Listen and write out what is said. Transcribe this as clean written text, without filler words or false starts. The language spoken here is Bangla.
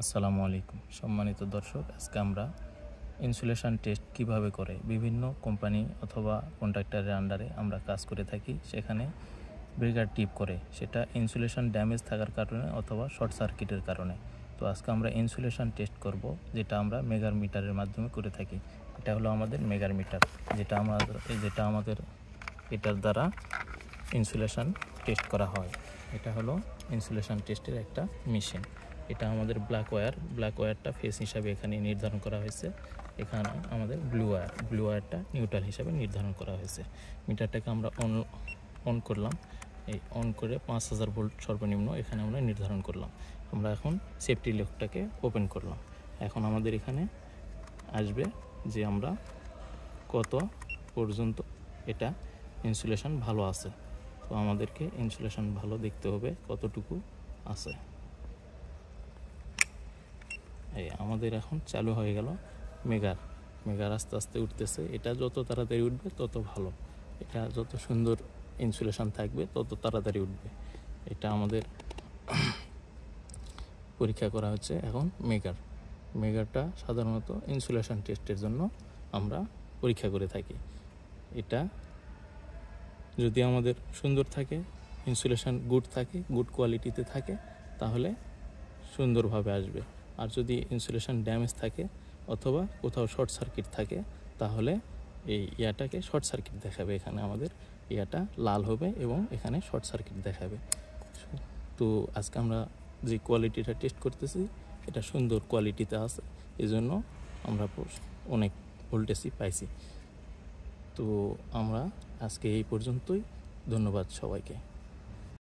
আসসালামু আলাইকুম সম্মানিত দর্শক, আজকে আমরা ইনসুলেশন টেস্ট কিভাবে করে বিভিন্ন কোম্পানি অথবা কন্ট্রাক্টরের আন্ডারে আমরা কাজ করে থাকি। সেখানে ব্রেকার টিপ করে, সেটা ইনসুলেশন ড্যামেজ থাকার কারণে অথবা শর্ট সার্কিটের কারণে। তো আজকে আমরা ইনসুলেশন টেস্ট করব, যেটা আমরা মেগার মিটারের মাধ্যমে করে থাকি। এটা হলো আমাদের মেগার মিটার, যেটা আমাদের এটার দ্বারা ইনসুলেশন টেস্ট করা হয়। এটা হলো ইনসুলেশন টেস্টের একটা মেশিন। এটা আমাদের ব্ল্যাক ওয়্যারটা ফেস হিসাবে এখানে নির্ধারণ করা হয়েছে। এখানে আমাদের ব্লু ওয়্যারটা নিউট্রাল হিসাবে নির্ধারণ করা হয়েছে। মিটারটাকে আমরা অন করলাম, এই অন করে 5000 ভোল্ট সর্বনিম্ন এখানে আমরা নির্ধারণ করলাম। আমরা এখন সেফটি লকটাকে ওপেন করলাম। এখন আমাদের এখানে আসবে যে আমরা কত পর্যন্ত এটা ইনসুলেশন ভালো আছে। তো আমাদেরকে ইনসুলেশন ভালো দেখতে হবে কতটুকু আছে। এই আমাদের এখন চালু হয়ে গেল মেগার আস্তে আস্তে উঠতেছে। এটা যত তাড়াতাড়ি উঠবে তত ভালো, এটা যত সুন্দর ইনসুলেশন থাকবে তত তাড়াতাড়ি উঠবে। এটা আমাদের পরীক্ষা করা হচ্ছে এখন মেগারটা সাধারণত ইনসুলেশন টেস্টের জন্য আমরা পরীক্ষা করে থাকি। এটা যদি আমাদের সুন্দর থাকে, ইনসুলেশন গুড থাকে, গুড কোয়ালিটিতে থাকে, তাহলে সুন্দরভাবে আসবে। আর যদি ইনসুলেশন ড্যামেজ থাকে অথবা কোথাও শর্ট সার্কিট থাকে, তাহলে এই ইয়াটাকে শর্ট সার্কিট দেখাবে। এখানে আমাদের ইয়াটা লাল হবে এবং এখানে শর্ট সার্কিট দেখাবে। তো আজকে আমরা যে কোয়ালিটিটা টেস্ট করতেছি, এটা সুন্দর কোয়ালিটিতে আছে, এজন্য আমরা অনেক ভোল্টেজই পাইছি। তো আমরা আজকে এই পর্যন্তই। ধন্যবাদ সবাইকে।